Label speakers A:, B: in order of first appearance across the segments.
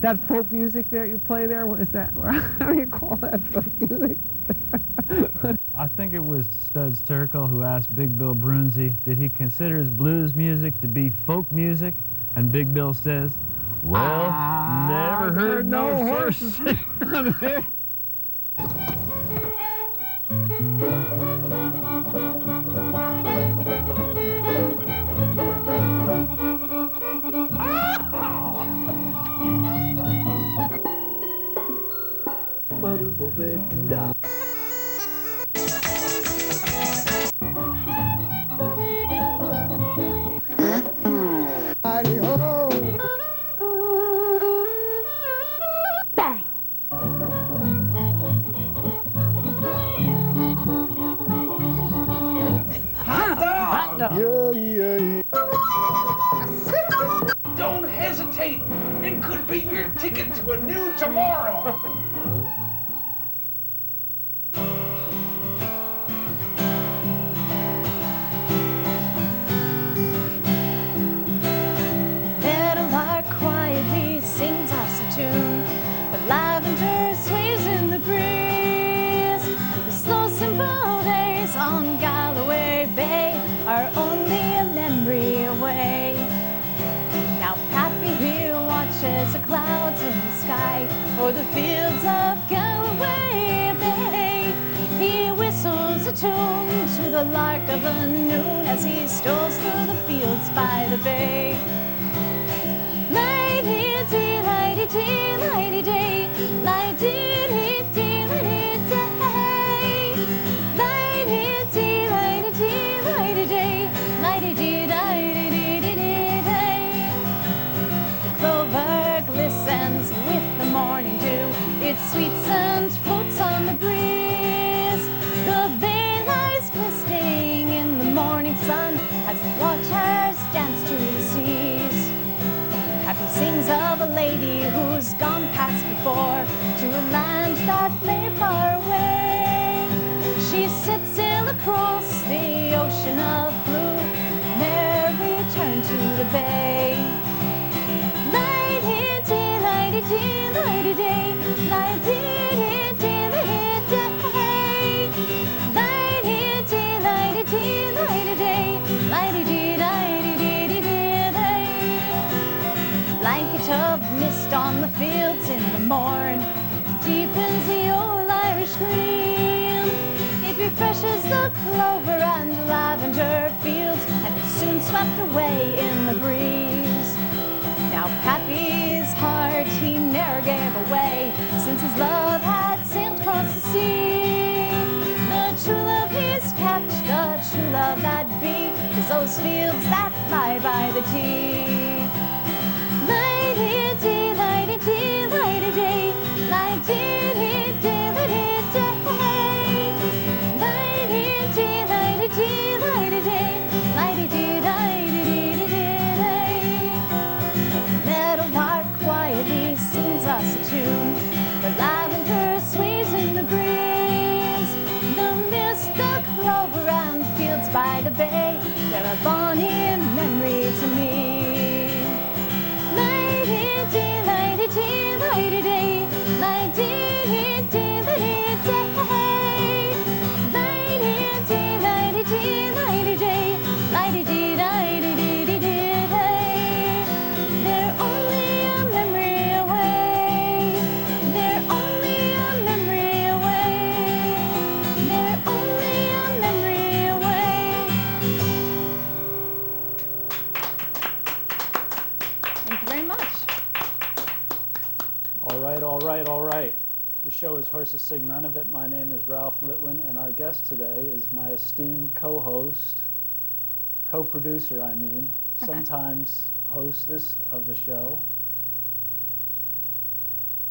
A: That folk music that you play there, what is that? How do you call that folk music?
B: I think it was Studs Terkel who asked Big Bill Brunzi, did he consider his blues music to be folk music? And Big Bill says, well, never heard no horses.
C: Don't hesitate. It could be your ticket to a new tomorrow.
D: Meadowlark quietly sings us a tune. The lavender sways in the breeze. The slow, simple days on Galloway Bay are only a memory away. Now Pappy here watches the clouds in the sky o'er the fields of Galloway Bay. He whistles a tune to the lark of the noon as he strolls through the fields by the bay. Lighty-dee, lighty-dee, lighty-day, lighty-dee-dee, lighty-day. Lighty-dee, lighty-dee, lighty-day, lighty-dee, lighty-dee-dee-dee-day. The clover glistens with the morning dew. It sweets and floats on the breeze. The bay lies glistening in the morning sun as the watchers dance to the seas. Happy sings of a lady who's gone past before to a land that lay far away. She sets sail across the ocean of blue, ne'er return to the bay. Lighty-dee, lighty-dee, lighty-day, lighty-dee-dee, lighty-day. Lighty-dee, lighty-dee, lighty-day, lighty-dee, lighty-dee-dee-dee-day. Blanket of mist on the fields in the morn deepens the old Irish green. It refreshes the clover and lavender fields and is soon swept away in the breeze. Now Pappy's heart he ne'er gave away since his love had sailed across the sea. The true love he's kept, the true love that be, is those fields that lie by the Tee. Lighty-dee, lighty-dee, lighty-day, lighty-dee-dee, lighty-day. Lighty-dee, lighty-dee, lighty-day, lighty-dee, lighty-dee-dee-dee-day. Meadowlark quietly sings us a tune. The lavender sways in the breeze. The mist, the clover, and fields by the bay, they're a bonny memory to me. Lighty-dee, lighty-dee, lighty-day, lighty-dee-dee, lighty-day. Lighty-dee, lighty-dee, lighty-day, lighty-dee, lighty-dee-dee-dee-day. They're only a memory away. They're only a memory away. They're only a memory away. Thank you very much.
B: All right, all right, all right. The show is Horses Sing None of It. My name is Ralph Litwin, and our guest today is my esteemed co-host, co-producer, sometimes hostess of the show.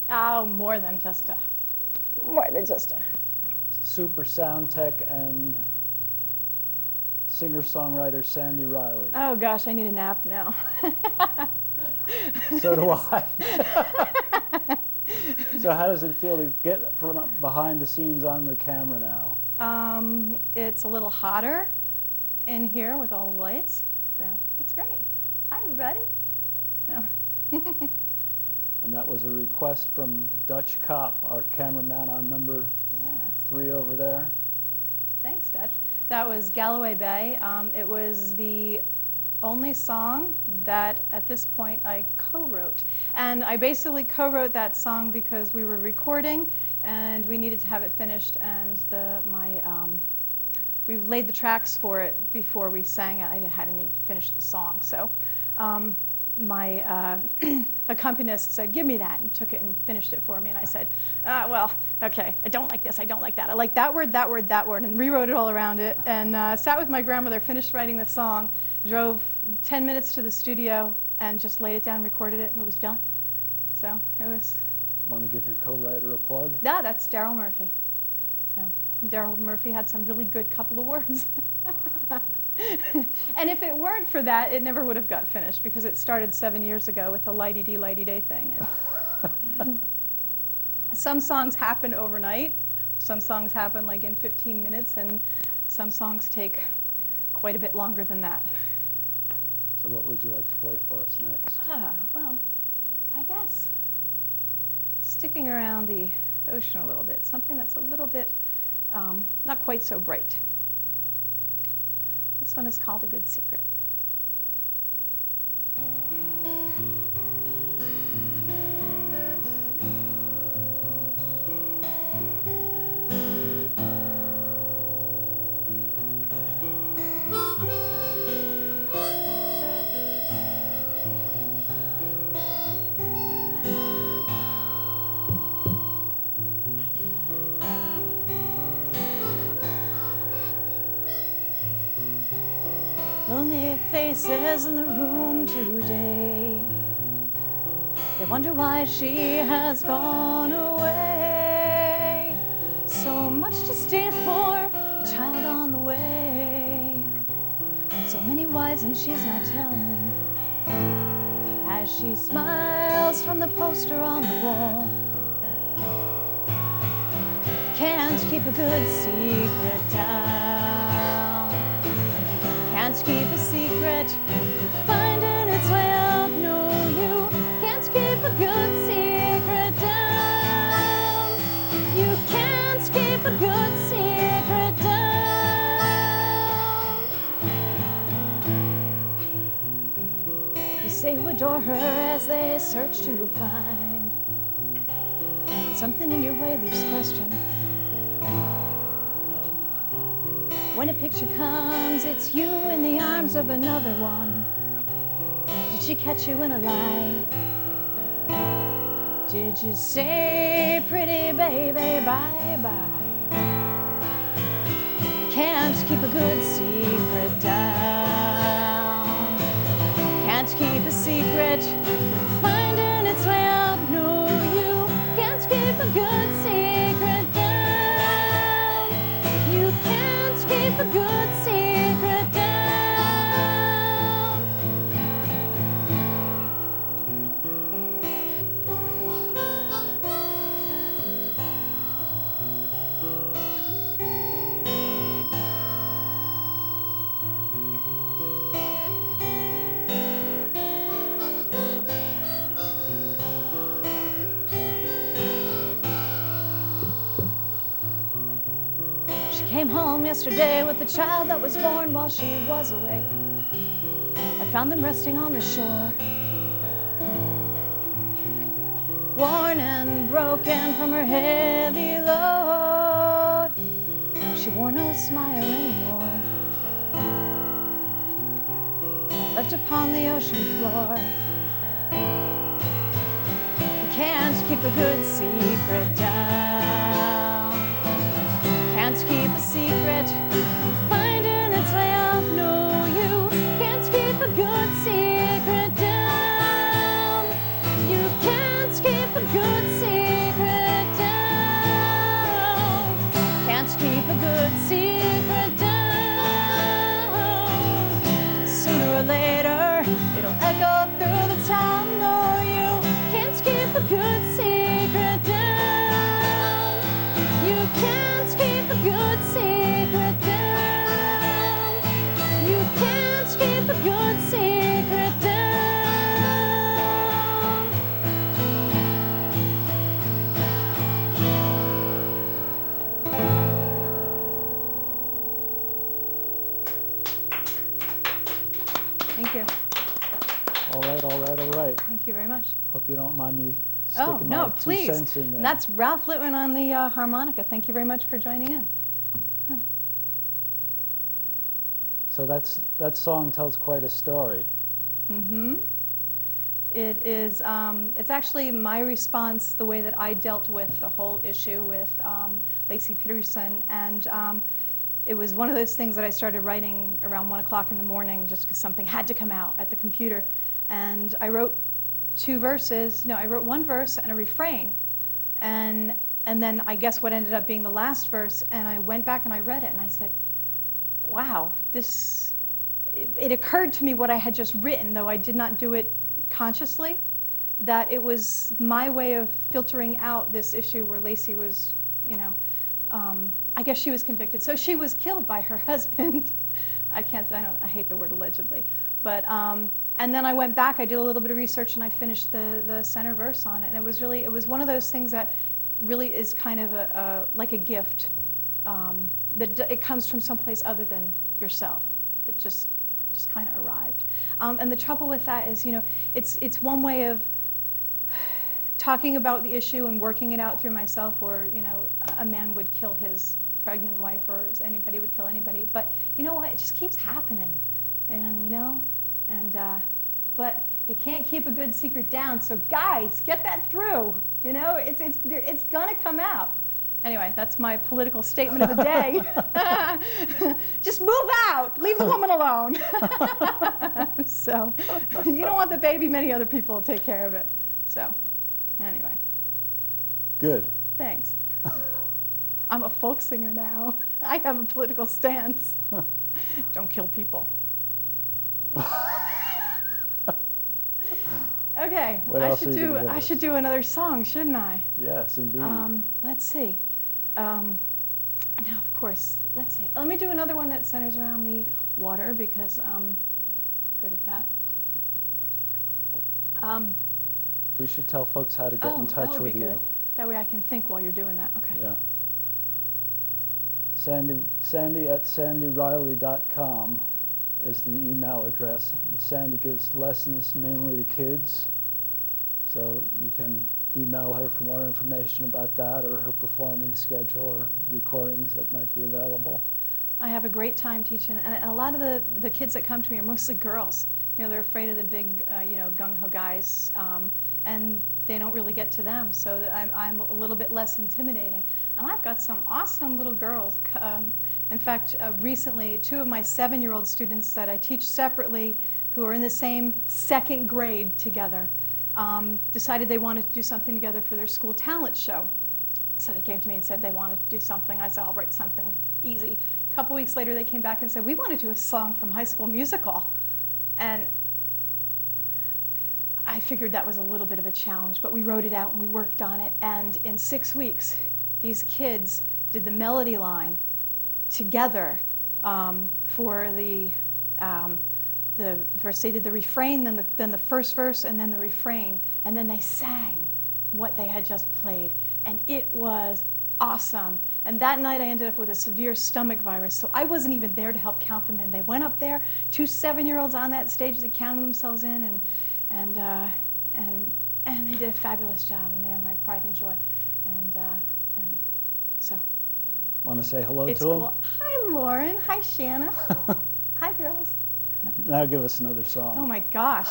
D: Oh, more than just a.
B: Super sound tech and singer-songwriter Sandie Reilly.
D: Oh gosh, I need a nap now.
B: So do I. So how does it feel to get from behind the scenes on the camera now?
D: It's a little hotter in here with all the lights, so it's great. Hi, everybody. No.
B: And And that was a request from Dutch Cop, our cameraman on number
E: Yeah.
B: 3 over there.
E: Thanks, Dutch. That was Galloway Bay. It was the only song that at this point I co-wrote. And I basically co-wrote that song because we were recording and we needed to have it finished, and we laid the tracks for it before we sang it. I hadn't even finished the song. So my accompanist said, "Give me that," and took it and finished it for me. And I said, well, okay, I don't like this, I don't like that. I like that word, that word, that word, and rewrote it all around it. And sat with my grandmother, finished writing the song, drove 10 minutes to the studio, and just laid it down, recorded it, and it was done. So it was...
B: Want to give your co-writer a plug?
E: Yeah, that's Daryl Murphy. So Daryl Murphy had some really good couple of words. And if it weren't for that, it never would have got finished, because it started 7 years ago with the lighty-dee thing. And some songs happen overnight. Some songs happen like in 15 minutes, and some songs take quite a bit longer than that.
B: So what would you like to play for us next?
E: Well, I guess sticking around the ocean a little bit, something that's a little bit not quite so bright. This one is called A Good Secret. Lonely faces in the room today. They wonder why she has gone away. So much to stay for, a child on the way. So many whys and she's not telling, as she smiles from the poster on the wall. Can't keep a good secret down. Can't keep a secret, finding its way out. No, you can't keep a good secret down. You can't keep a good secret down. You say you adore her as they search to find something in your way leaves question. When a picture comes, it's you in the arms of another one. Did she catch you in a lie? Did you say, pretty baby, bye-bye? Can't keep a good secret down. Can't keep a secret, finding its way out. No, you can't keep a good secret down. You can't keep a good secret down. She came home yesterday with the child that was born while she was away. I found them resting on the shore, worn and broken from her heavy load. She wore no smile anymore, left upon the ocean floor. You can't keep a good secret down. Can't keep a secret, finding its way out. No, you can't keep a good secret down. You can't keep a good secret down. Can't keep a good secret down. Sooner or later, it'll echo through the town. No, you can't keep a good secret down. You can't keep a good secret down. You can't keep a good secret down. you very much.
B: Hope you don't mind me
E: Oh,
B: sticking
E: no,
B: my 2
E: please.
B: cents in there.
E: And that's Ralph Litwin on the harmonica. Thank you very much for joining in.
B: So that song tells quite a story.
E: Mm-hmm. It is, it's actually my response, the way that I dealt with the whole issue with Lacey Peterson. And it was one of those things that I started writing around 1 o'clock in the morning just because something had to come out at the computer. And I wrote 2 verses. No, I wrote 1 verse and a refrain. And then I guess what ended up being the last verse, and I went back and I read it and I said, wow, it occurred to me what I had just written, though I did not do it consciously, that it was my way of filtering out this issue where Lacey was, I guess she was convicted. So she was killed by her husband. I hate the word allegedly. But, and then I went back, I did a little bit of research, and I finished the center verse on it. And it was one of those things that really is kind of like a gift. That it comes from someplace other than yourself. It just kind of arrived. And the trouble with that is, it's one way of talking about the issue and working it out through myself, where, a man would kill his pregnant wife, or anybody would kill anybody. But you know what? It just keeps happening, man, and but you can't keep a good secret down. So guys, get that through. It's gonna come out. Anyway, that's my political statement of the day. Just move out. Leave the woman alone. So you don't want the baby. Many other people will take care of it. So anyway.
B: Good.
E: Thanks. I'm a folk singer now. I have a political stance. Don't kill people. Okay,
B: What else are you gonna give
E: I
B: us?
E: should do another song, shouldn't I?
B: Yes, indeed.
E: Let's see. Now, of course, let's see. Let me do another one that centers around the water, because I'm good at that.
B: We should tell folks how to get in touch
E: that would
B: with
E: be
B: you.
E: good. That way I can think while you're doing that. Okay.
B: Yeah. Sandie at sandiereilly.com is the email address. And Sandie gives lessons mainly to kids, so you can email her for more information about that, or her performing schedule, or recordings that might be available.
E: I have a great time teaching, and a lot of the kids that come to me are mostly girls. They're afraid of the big, gung-ho guys, and they don't really get to them, so I'm a little bit less intimidating. And I've got some awesome little girls. In fact, recently, 2 of my 7-year-old students that I teach separately, who are in the same 2nd grade together, decided they wanted to do something together for their school talent show. So they came to me and said they wanted to do something. I said, I'll write something easy. A couple weeks later, they came back and said, we want to do a song from High School Musical. And I figured that was a little bit of a challenge, but we wrote it out and we worked on it. And in 6 weeks, these kids did the melody line together for first they did the refrain, then the first verse, and then the refrain, and then they sang what they had just played, and it was awesome. And that night I ended up with a severe stomach virus, so I wasn't even there to help count them in. They went up there, 2 7-year-olds on that stage that counted themselves in, and they did a fabulous job, and they are my pride and joy, and so.
B: Want to say hello
E: It's
B: to them?
E: cool. Hi, Lauren. Hi, Shanna. Hi, girls.
B: Now give us another song.
E: Oh my gosh.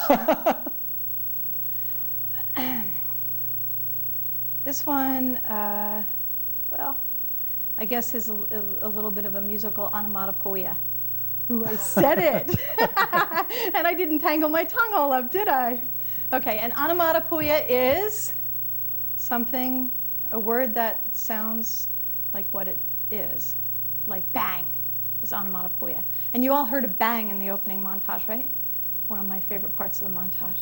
E: This one, well, I guess is a little bit of a musical onomatopoeia. Ooh, I said it. And I didn't tangle my tongue all up, did I? Okay, an onomatopoeia is something, a word that sounds like what it is, like bang is onomatopoeia. And you all heard a bang in the opening montage, right? One of my favorite parts of the montage.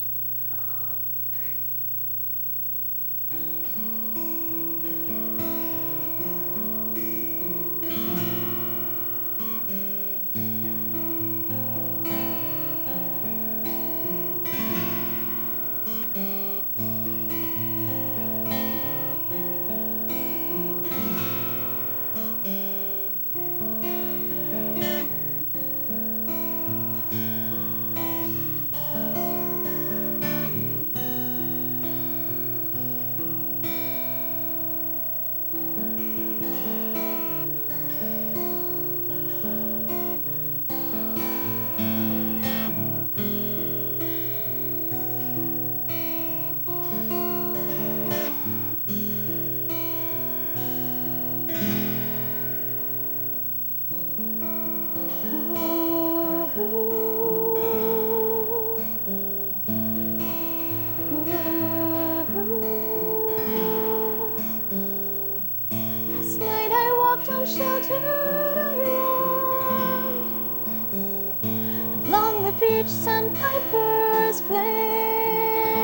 E: beach sandpipers play.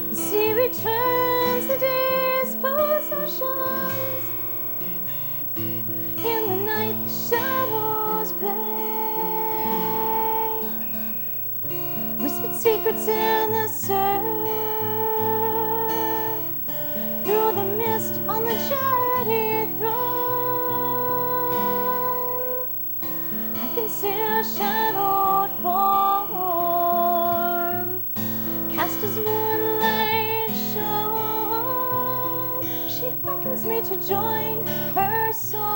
E: The sea returns the day's possessions. In the night the shadows play. Whispered secrets in the surf. Through the mist on the jetty throne, I can see a shadowed form cast as moonlight shone. She beckons me to join her song.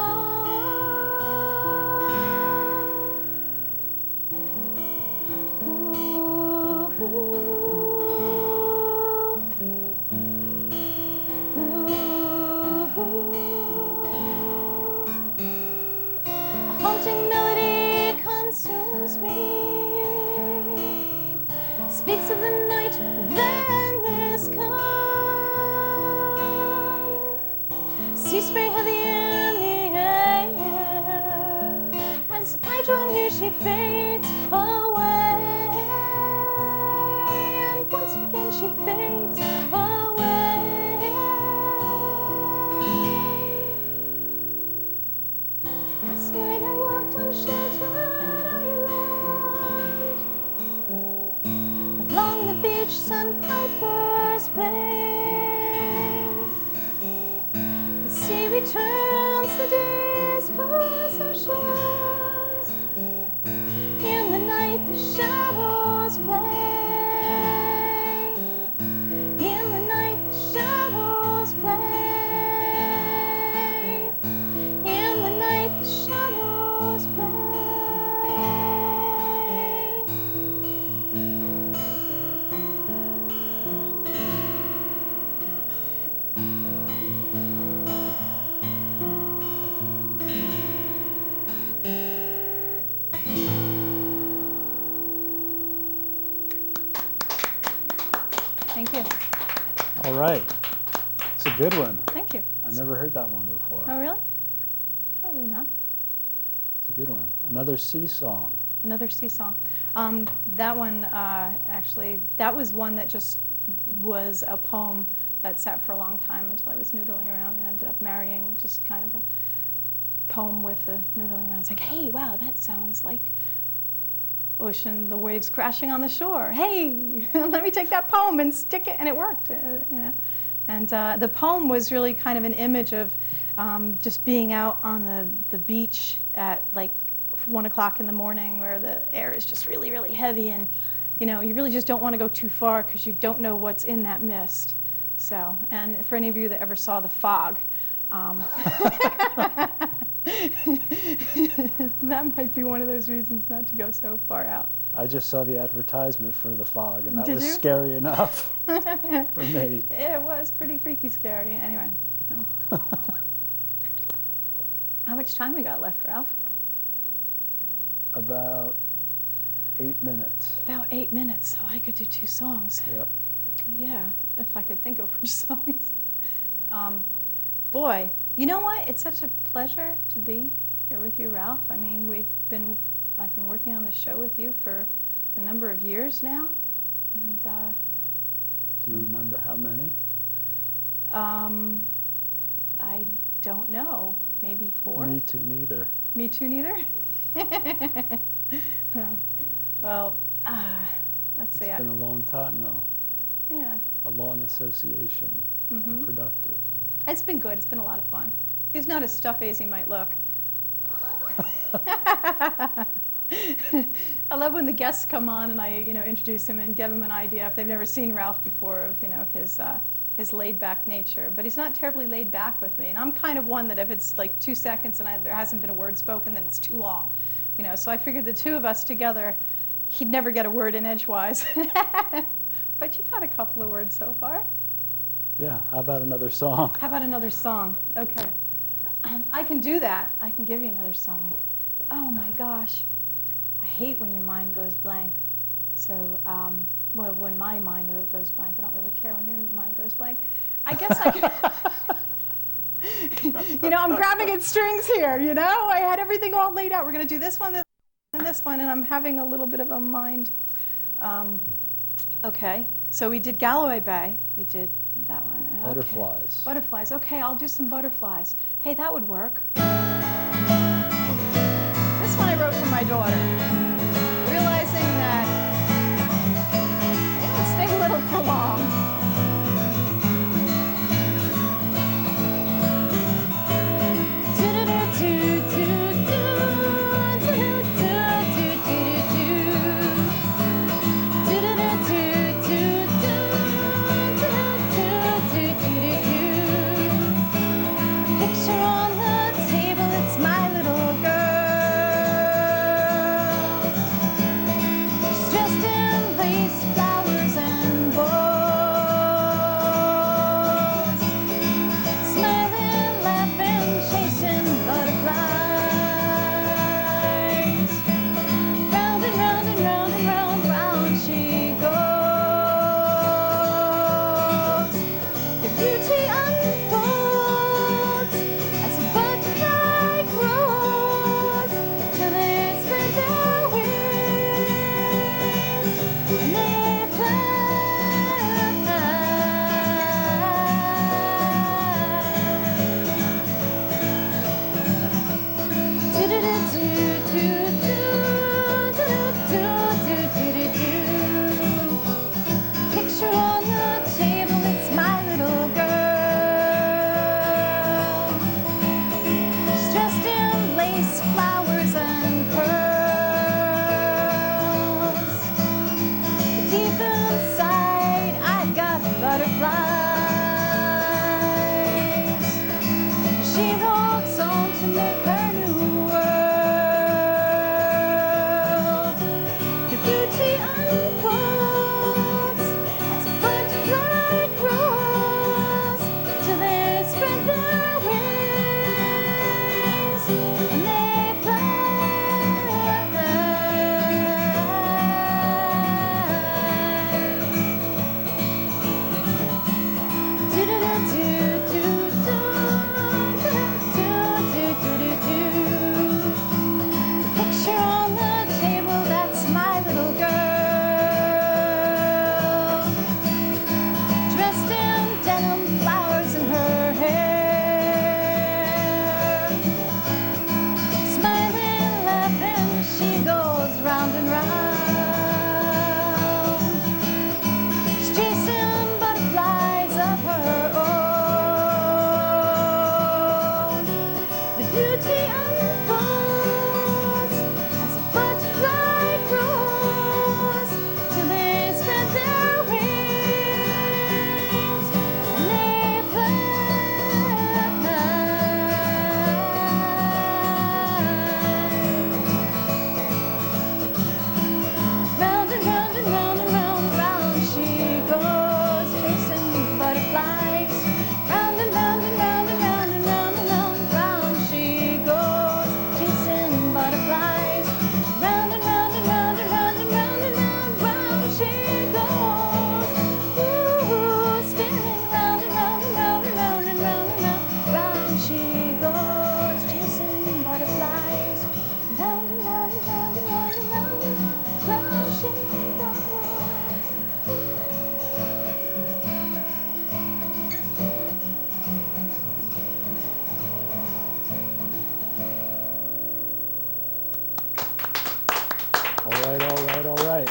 E: Ooh, a haunting melody consumes me, speaks of the night of endless calm. Sea spray heavy in the air, as I draw near she fades away, and once again she fades away. Last night I walked on sheltered island, along the beach sandpipers play. The sea returns the day's possessions. In the night the shadows play. In the night the shadows play. In the night the shadows play. Thank you.
B: All right. It's a good one.
E: Thank you.
B: I never heard that one before.
E: Oh, really? Probably not.
B: It's a good one. Another sea song.
E: Another sea song. That one, actually, that was one that just was a poem that sat for a long time until I was noodling around and ended up marrying just kind of a poem with the noodling around. It's like, hey, wow, that sounds like ocean, the waves crashing on the shore. Hey, let me take that poem and stick it, and it worked. You know. And the poem was really kind of an image of just being out on the beach at like 1 o'clock in the morning, where the air is just really, really heavy, and you know, you really just don't want to go too far because you don't know what's in that mist. So, and for any of you that ever saw The Fog, that might be one of those reasons not to go so far out.
B: I just saw the advertisement for The Fog, and that
E: Did
B: was
E: you?
B: scary enough for me.
E: It was pretty freaky scary. Anyway. How much time we got left, Ralph?
B: About 8 minutes.
E: About 8 minutes, so I could do 2 songs.
B: Yep.
E: Yeah, if I could think of which songs. Boy, you know what? It's such a pleasure to be here with you, Ralph. I mean, I've been working on this show with you for a number of years now, and
B: Do you remember how many?
E: I don't know. Maybe 4.
B: Me too, neither.
E: Me too, neither. Oh. Well, let's see.
B: It's been a long time, though.
E: Yeah.
B: A long association,
E: Mhm.
B: and productive.
E: It's been good. It's been a lot of fun. He's not as stuffy as he might look. I love when the guests come on and I, introduce him and give them an idea if they've never seen Ralph before of, his laid-back nature. But he's not terribly laid back with me, and I'm kind of one that if it's like 2 seconds and there hasn't been a word spoken, then it's too long, So I figured the 2 of us together, he'd never get a word in edgewise. But you've had a couple of words so far.
B: Yeah, how about another song?
E: How about another song? Okay. I can do that. I can give you another song. Oh my gosh. I hate when your mind goes blank. So, well, when my mind goes blank, I don't really care when your mind goes blank. I guess I can. I'm grabbing at strings here, I had everything all laid out. We're going to do this one, this, and this one, and I'm having a little bit of a mind. Okay, so we did Galloway Bay. We did that one. Okay.
B: Butterflies.
E: Butterflies. Okay, I'll do some butterflies. Hey, that would work. This one I wrote for my daughter, realizing that they don't stay little for long. Picture on the table, it's my little girl. She's dressed in lace, flowers, and bows. Smiling, laughing, chasing butterflies. Round and round and round and round, round she goes. The beauty unfolds as a butterfly grows till they spread their wings and they fly. Picture on the table, it's my little girl. She's dressed in lace, flowers, and pearls. But deep inside, I've got butterflies. She walks on to make her new world. The beauty unfolds as a butterfly grows till they spread their wings and they The picture on the table, that's my little girl. Dressed in denim, flowers in her hair. Smiling, laughing, she goes round and round. She's chasing butterflies of her own. The beauty unfolds as a butterfly grows till they spread their wings and they fly. Round and round and round and round and round she goes, chasing butterflies. Round and round and round and round and round and round and round she goes, chasing butterflies. Round and round and round and round and round and round round she goes. Ooh, spinning round and round and round and round and round and round round she goes, chasing butterflies. Round and round and round and round and round round she goes.
B: All right, all right, all right.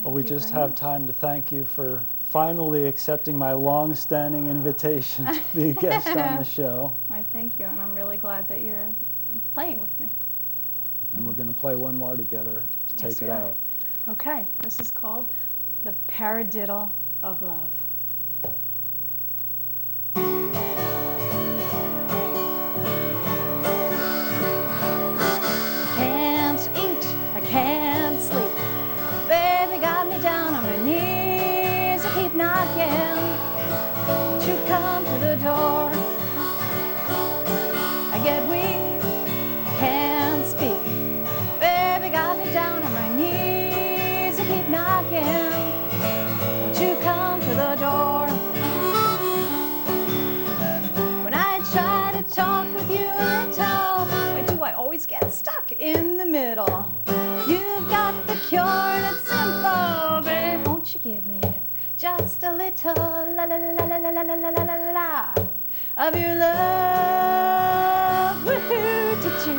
B: Well, we
E: Thank you
B: just
E: very
B: have
E: much.
B: time to thank you for finally accepting my long-standing invitation to be a guest on the show.
E: I thank you, and I'm really glad that you're playing with me.
B: And we're going to play one more together to
E: Yes,
B: take
E: we
B: it
E: are.
B: out.
E: Okay, this is called The Paradiddle of Love. Can't eat, I can't sleep. Baby got me down on my knees. I keep knocking. Won't you come to the door? I get weak, I can't speak. Baby got me down on my knees. I keep knocking. Won't you come to the door? When I try to talk with you in town, why do I always get stuck in the middle. You've got the cure and it's simple, babe. Won't you give me just a little la la la la la la la la la la la of your love? Woohoo, did you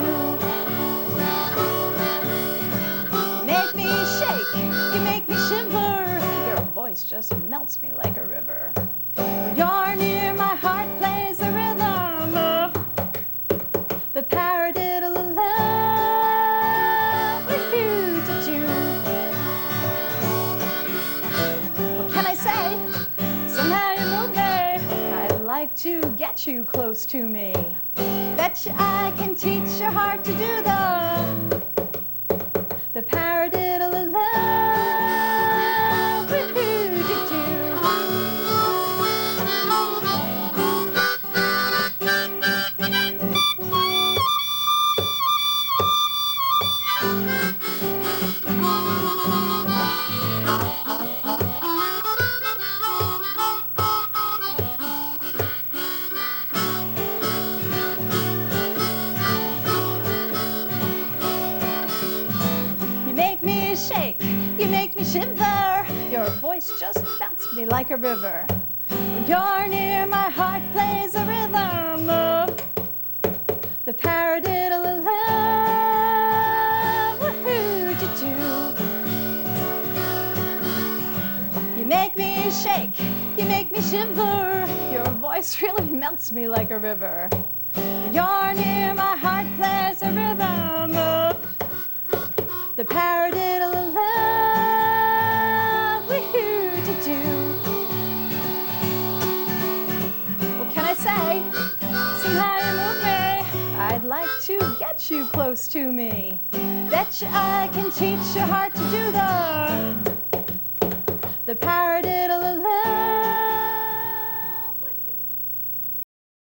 E: make me shake? You make me shiver. Your voice just melts me like a river. When you're near, my heart plays the rhythm of the paradiddle of love. Woohoo, did you? What can I say? Somehow you move me. I'd like to get you close to me. Betcha I can teach your heart to do the paradiddle of love. Woohoo, did you? You make me shake, you make me shiver. Your voice just bounced me like a river. When you're near, my heart plays a rhythm of the paradiddle of love. Woohoo, did you? You make me shake, you make me shiver. Your voice really melts me like a river. When you're near, my heart plays a rhythm of the paradiddle of love. Woohoo, did you? What can I say? Somehow you move me. I'd like to get you close to me. Betcha I can teach your heart to do the paradiddle of love.